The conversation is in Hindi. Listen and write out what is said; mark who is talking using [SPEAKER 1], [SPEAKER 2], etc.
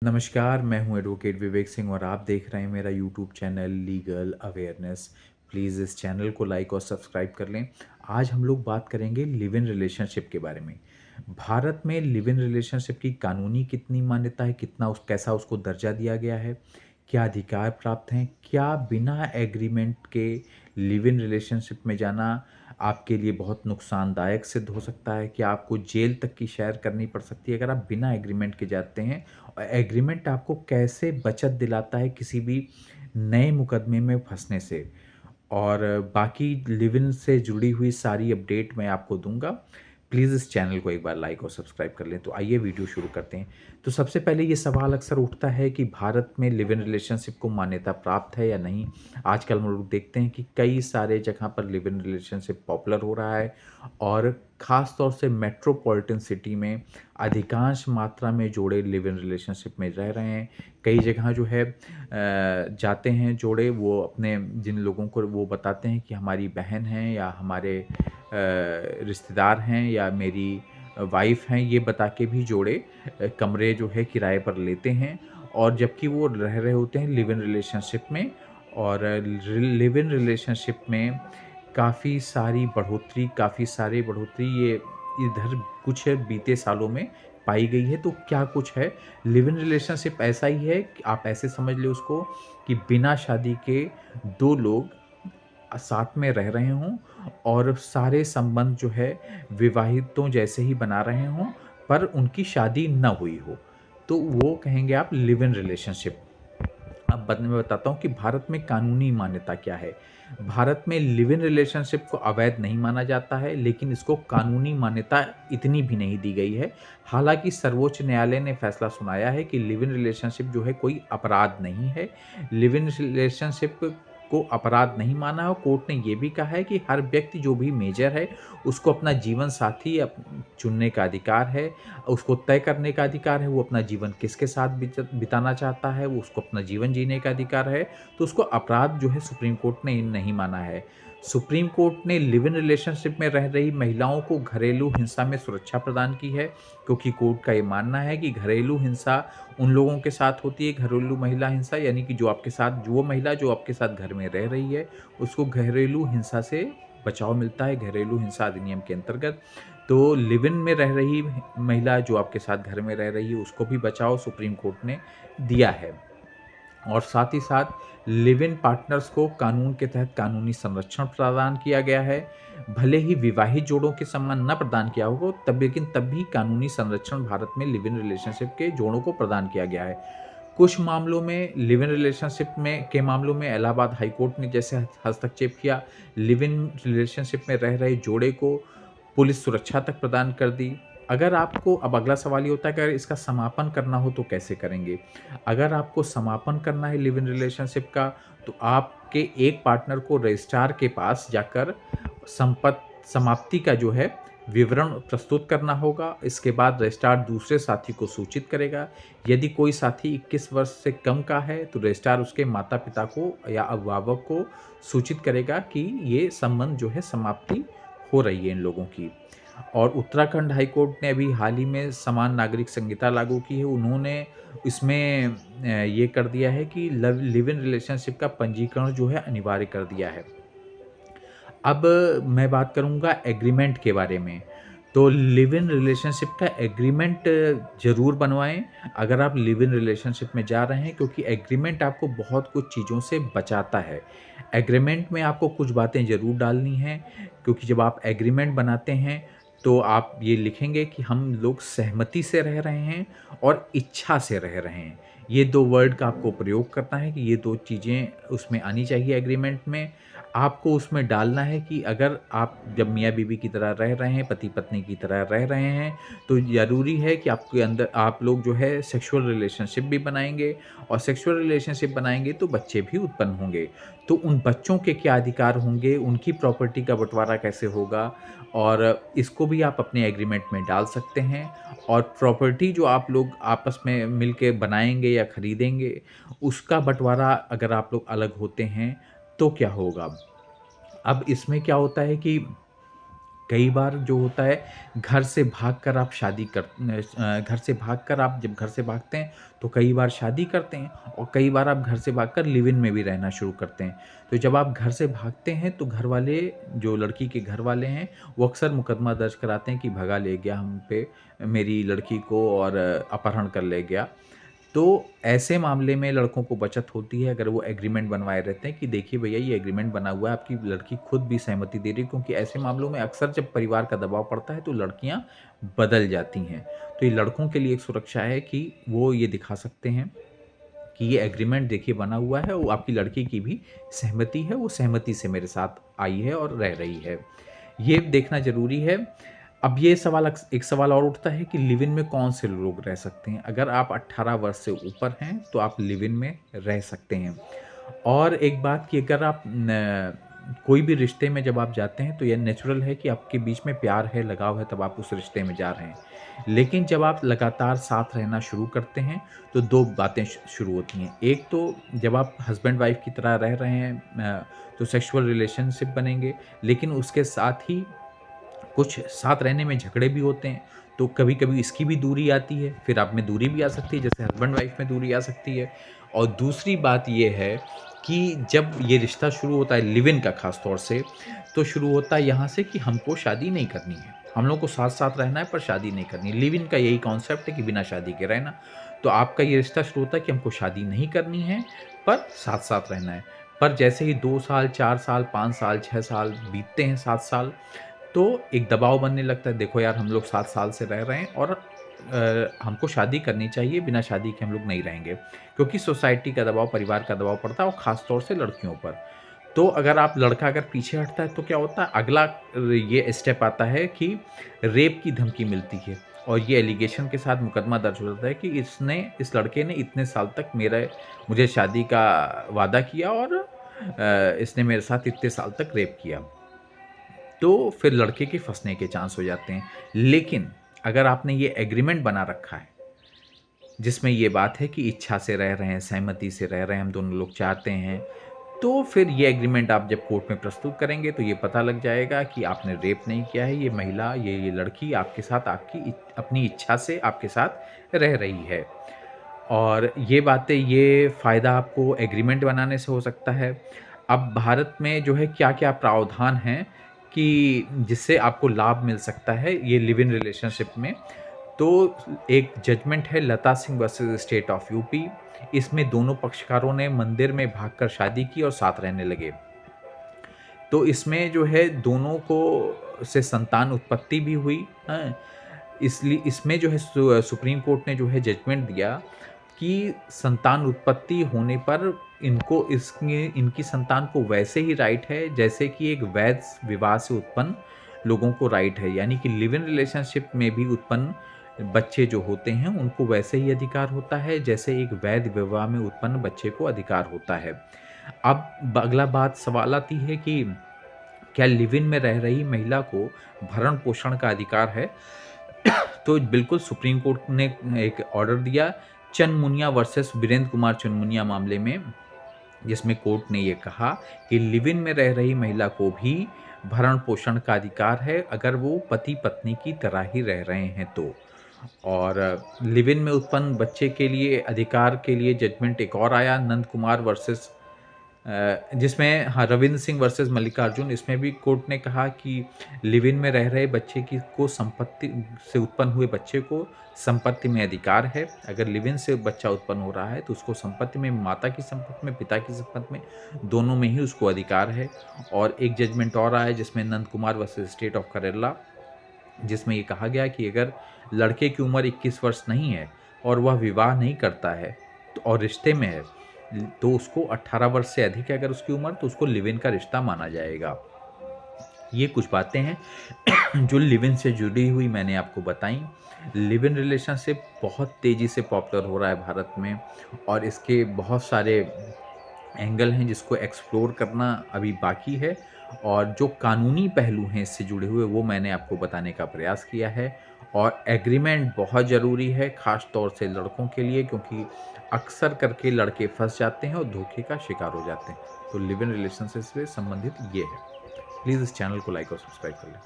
[SPEAKER 1] नमस्कार, मैं हूँ एडवोकेट विवेक सिंह और आप देख रहे हैं मेरा YouTube channel legal awareness. Please इस चैनल को लाइक और सब्सक्राइब कर लें। आज हम लोग बात करेंगे लिव इन रिलेशनशिप के बारे में। भारत में लिव इन रिलेशनशिप की कानूनी कितनी मान्यता है, कैसा उसको दर्जा दिया गया है, क्या अधिकार प्राप्त हैं, क्या बिना एग्रीमेंट के लिव इन रिलेशनशिप में जाना आपके लिए बहुत नुकसानदायक सिद्ध हो सकता है, क्या आपको जेल तक की सैर करनी पड़ सकती है अगर आप बिना एग्रीमेंट के जाते हैं। एग्रीमेंट आपको कैसे बचत दिलाता है किसी भी नए मुकदमे में फंसने से, और बाकी लिव इन से जुड़ी हुई सारी अपडेट मैं आपको दूंगा। प्लीज़ इस चैनल को एक बार लाइक और सब्सक्राइब कर लें। तो आइए वीडियो शुरू करते हैं। तो सबसे पहले ये सवाल अक्सर उठता है कि भारत में लिव इन रिलेशनशिप को मान्यता प्राप्त है या नहीं। आजकल हम लोग देखते हैं कि कई सारे जगह पर लिव इन रिलेशनशिप पॉपुलर हो रहा है, और ख़ास तौर से मेट्रोपॉलिटन सिटी में अधिकांश मात्रा में जोड़े लिव इन रिलेशनशिप में रह रहे हैं। कई जगह जो है जाते हैं जोड़े, वो अपने जिन लोगों को वो बताते हैं कि हमारी बहन हैं या हमारे रिश्तेदार हैं या मेरी वाइफ़ हैं, ये बता के भी जोड़े कमरे जो है किराए पर लेते हैं, और जबकि वो रह रहे होते हैं लिव इन रिलेशनशिप में। और लिव इन रिलेशनशिप में काफ़ी सारी बढ़ोतरी ये इधर कुछ बीते सालों में पाई गई है। तो क्या कुछ है, लिव इन रिलेशनशिप ऐसा ही है कि आप ऐसे समझ लें उसको कि बिना शादी के 2 लोग साथ में रह रहे हों और सारे संबंध जो है विवाहितों जैसे ही बना रहे हों, पर उनकी शादी ना हुई हो, तो वो कहेंगे आप लिव इन रिलेशनशिप। अब मैं बताता हूँ कि भारत में कानूनी मान्यता क्या है। भारत में लिव इन रिलेशनशिप को अवैध नहीं माना जाता है, लेकिन इसको कानूनी मान्यता इतनी भी नहीं दी गई है। हालाँकि सर्वोच्च न्यायालय ने फैसला सुनाया है कि लिव इन रिलेशनशिप जो है कोई अपराध नहीं है। लिव इन रिलेशनशिप को अपराध नहीं माना है, और कोर्ट ने ये भी कहा है कि हर व्यक्ति जो भी मेजर है, उसको अपना जीवन साथी चुनने का अधिकार है, उसको तय करने का अधिकार है, वो अपना जीवन किसके साथ बिताना चाहता है, वो उसको अपना जीवन जीने का अधिकार है। तो उसको अपराध जो है सुप्रीम कोर्ट ने नहीं माना है। सुप्रीम कोर्ट ने लिव इन रिलेशनशिप में रह रही महिलाओं को घरेलू हिंसा में सुरक्षा प्रदान की है, क्योंकि कोर्ट का ये मानना है कि घरेलू हिंसा उन लोगों के साथ होती है, घरेलू महिला हिंसा यानी कि जो महिला जो आपके साथ घर में रह रही है, उसको घरेलू हिंसा से बचाव मिलता है घरेलू हिंसा अधिनियम के अंतर्गत। तो लिव इन में रह रही महिला जो आपके साथ घर में रह रही है, उसको भी बचाव सुप्रीम कोर्ट ने दिया है। और साथ ही साथ लिव इन पार्टनर्स को कानून के तहत कानूनी संरक्षण प्रदान किया गया है। भले ही विवाहित जोड़ों के समान न प्रदान किया हो तब भी कानूनी संरक्षण भारत में लिव इन रिलेशनशिप के जोड़ों को प्रदान किया गया है। कुछ मामलों में लिव इन रिलेशनशिप के मामलों में इलाहाबाद हाई कोर्ट ने जैसे हस्तक्षेप किया, लिव इन रिलेशनशिप में रह रहे जोड़े को पुलिस सुरक्षा तक प्रदान कर दी। अगर आपको अब अगला सवाल ये होता है कि अगर इसका समापन करना हो तो कैसे करेंगे? अगर आपको समापन करना है लिव इन रिलेशनशिप का, तो आपके एक पार्टनर को रजिस्ट्रार के पास जाकर समाप्ति का जो है विवरण प्रस्तुत करना होगा। इसके बाद रजिस्ट्रार दूसरे साथी को सूचित करेगा। यदि कोई साथी 21 वर्ष से कम का है, तो रजिस्ट्रार उसके माता-पिता को या अभिभावक को सूचित करेगा कि ये संबंध जो है समाप्ति हो रही है इन लोगों की। और उत्तराखंड हाई कोर्ट ने अभी हाल ही में समान नागरिक संहिता लागू की है। उन्होंने इसमें ये कर दिया है कि लिव इन रिलेशनशिप का पंजीकरण जो है अनिवार्य कर दिया है। अब मैं बात करूँगा एग्रीमेंट के बारे में। तो लिव इन रिलेशनशिप का एग्रीमेंट ज़रूर बनवाएँ अगर आप लिव इन रिलेशनशिप में जा रहे हैं, क्योंकि एग्रीमेंट आपको बहुत कुछ चीज़ों से बचाता है। एग्रीमेंट में आपको कुछ बातें ज़रूर डालनी हैं, क्योंकि जब आप एग्रीमेंट बनाते हैं, तो आप ये लिखेंगे कि हम लोग सहमति से रह रहे हैं और इच्छा से रह रहे हैं। ये 2 वर्ड का आपको प्रयोग करना है कि ये 2 चीज़ें उसमें आनी चाहिए एग्रीमेंट में। आपको उसमें डालना है कि अगर आप जब मियाँ-बीवी की तरह रह रहे हैं, पति-पत्नी की तरह रह रहे हैं, तो ज़रूरी है कि आपके अंदर आप लोग जो है सेक्सुअल रिलेशनशिप भी बनाएँगे, और सेक्सुअल रिलेशनशिप बनाएँगे तो बच्चे भी उत्पन्न होंगे। तो उन बच्चों के क्या अधिकार होंगे, उनकी प्रॉपर्टी का बँटवारा कैसे होगा, और इसको भी आप अपने एग्रीमेंट में डाल सकते हैं। और प्रॉपर्टी जो आप लोग आपस में मिल के बनाएँगे या खरीदेंगे, उसका बँटवारा अगर आप लोग अलग होते हैं, तो क्या होगा? अब इसमें क्या होता है कि कई बार जो होता है घर से भागकर आप घर से भागकर आप जब घर से भागते हैं तो कई बार शादी करते हैं और कई बार आप घर से भागकर लिव इन में भी रहना शुरू करते हैं। तो जब आप घर से भागते हैं तो घर वाले जो लड़की के घर वाले हैं वो अक्सर मुकदमा दर्ज कराते हैं कि भगा ले गया हम पे मेरी लड़की को और अपहरण कर ले गया। तो ऐसे मामले में लड़कों को बचत होती है अगर वो एग्रीमेंट बनवाए रहते हैं कि देखिए भैया ये एग्रीमेंट बना हुआ है, आपकी लड़की खुद भी सहमति दे रही है, क्योंकि ऐसे मामलों में अक्सर जब परिवार का दबाव पड़ता है तो लड़कियां बदल जाती हैं। तो ये लड़कों के लिए एक सुरक्षा है कि वो ये दिखा सकते हैं कि ये एग्रीमेंट देखिए बना हुआ है, वो आपकी लड़की की भी सहमति है, वो सहमति से मेरे साथ आई है और रह रही है। ये देखना ज़रूरी है। अब ये एक सवाल और उठता है कि लिव इन में कौन से लोग रह सकते हैं? अगर आप 18 वर्ष से ऊपर हैं, तो आप लिव इन में रह सकते हैं। और एक बात कि अगर आप कोई भी रिश्ते में जब आप जाते हैं, तो ये नेचुरल है कि आपके बीच में प्यार है, लगाव है, तब आप उस रिश्ते में जा रहे हैं। लेकिन जब आप लगातार साथ रहना शुरू करते हैं, तो 2 बातें शुरू होती हैं। एक तो जब आप हस्बैंड वाइफ की तरह रह रहे हैं तो सेक्सुअल रिलेशनशिप बनेंगे, लेकिन उसके साथ ही कुछ साथ रहने में झगड़े भी होते हैं, तो कभी-कभी इसकी भी दूरी आती है, फिर आप में दूरी भी आ सकती है, जैसे हस्बैंड वाइफ में दूरी आ सकती है। और दूसरी बात ये है कि जब ये रिश्ता शुरू होता है लिव इन का ख़ास तौर से, तो शुरू होता है यहाँ से कि हमको शादी नहीं करनी है। हम लोगों को साथ-साथ रहना है पर शादी नहीं करनी। लिव इन का यही कॉन्सेप्ट है कि बिना शादी के रहना। तो आपका ये रिश्ता शुरू होता है कि हमको शादी नहीं करनी है, पर साथ-साथ रहना है। पर जैसे ही 2 साल, 4 साल, 5 साल, 6 साल बीतते हैं, 7 साल, तो एक दबाव बनने लगता है, देखो यार हम लोग 7 साल से रह रहे हैं और हमको शादी करनी चाहिए, बिना शादी के हम लोग नहीं रहेंगे। क्योंकि सोसाइटी का दबाव, परिवार का दबाव पड़ता है और ख़ास तौर से लड़कियों पर। तो लड़का अगर पीछे हटता है तो क्या होता है, अगला ये स्टेप आता है कि रेप की धमकी मिलती है और ये एलिगेशन के साथ मुकदमा दर्ज हो जाता है कि इस लड़के ने इतने साल तक मुझे शादी का वादा किया और इसने मेरे साथ इतने साल तक रेप किया। तो फिर लड़के के फँसने के चांस हो जाते हैं। लेकिन अगर आपने ये एग्रीमेंट बना रखा है, जिसमें ये बात है कि इच्छा से रह रहे हैं, सहमति से रह रहे हैं, हम दोनों लोग चाहते हैं, तो फिर ये एग्रीमेंट आप जब कोर्ट में प्रस्तुत करेंगे तो ये पता लग जाएगा कि आपने रेप नहीं किया है, ये महिला, ये लड़की आपके साथ अपनी इच्छा से आपके साथ रह रही है। और ये फ़ायदा आपको एग्रीमेंट बनाने से हो सकता है। अब भारत में जो है क्या-क्या प्रावधान हैं कि जिससे आपको लाभ मिल सकता है ये लिव इन रिलेशनशिप में। तो एक जजमेंट है Lata Singh versus state of UP. इसमें दोनों पक्षकारों ने मंदिर में भागकर शादी की और साथ रहने लगे। तो इसमें जो है दोनों को से संतान उत्पत्ति भी हुई, हैं? इसलिए इसमें जो है सुप्रीम कोर्ट ने जो है जजमेंट दिया कि संतान उत्पत्ति होने पर इनकी संतान को वैसे ही राइट है जैसे कि एक वैध विवाह से उत्पन्न लोगों को राइट है। यानी कि लिव इन रिलेशनशिप में भी उत्पन्न बच्चे जो होते हैं उनको वैसे ही अधिकार होता है जैसे एक वैध विवाह में उत्पन्न बच्चे को अधिकार होता है। अब अगला बात सवाल आती है कि क्या लिव इन में रह रही महिला को भरण पोषण का अधिकार है? तो बिल्कुल सुप्रीम कोर्ट ने एक ऑर्डर दिया चनमुनिया वर्सेस वीरेंद्र कुमार चुनमुनिया मामले में, जिसमें कोर्ट ने ये कहा कि लिव इन में रह रही महिला को भी भरण पोषण का अधिकार है अगर वो पति पत्नी की तरह ही रह रहे हैं तो। और लिव इन में उत्पन्न बच्चे के लिए अधिकार के लिए जजमेंट एक और आया नंद कुमार वर्सेस जिसमें हाँ, रविंद्र सिंह वर्सेस मल्लिकार्जुन। इसमें भी कोर्ट ने कहा कि लिव इन में रह रहे बच्चे को संपत्ति से उत्पन्न हुए बच्चे को संपत्ति में अधिकार है। अगर लिव इन से बच्चा उत्पन्न हो रहा है तो उसको संपत्ति में, माता की संपत्ति में, पिता की संपत्ति में, दोनों में ही उसको अधिकार है। और एक जजमेंट और आया जिसमें Nand Kumar versus state of Kerala, जिसमें ये कहा गया कि अगर लड़के की उम्र 21 वर्ष नहीं है और वह विवाह नहीं करता है और रिश्ते में है तो उसको 18 वर्ष से अधिक है अगर उसकी उम्र, तो उसको लिव इन का रिश्ता माना जाएगा। ये कुछ बातें हैं जो लिव इन से जुड़ी हुई मैंने आपको बताई। लिव इन रिलेशनशिप बहुत तेज़ी से पॉपुलर हो रहा है भारत में और इसके बहुत सारे एंगल हैं जिसको एक्सप्लोर करना अभी बाकी है और जो कानूनी पहलू हैं इससे जुड़े हुए वो मैंने आपको बताने का प्रयास किया है। और एग्रीमेंट बहुत ज़रूरी है ख़ास तौर से लड़कों के लिए, क्योंकि अक्सर करके लड़के फंस जाते हैं और धोखे का शिकार हो जाते हैं। तो लिव इन रिलेशनशिप से संबंधित ये है। प्लीज़ इस चैनल को लाइक और सब्सक्राइब कर लें।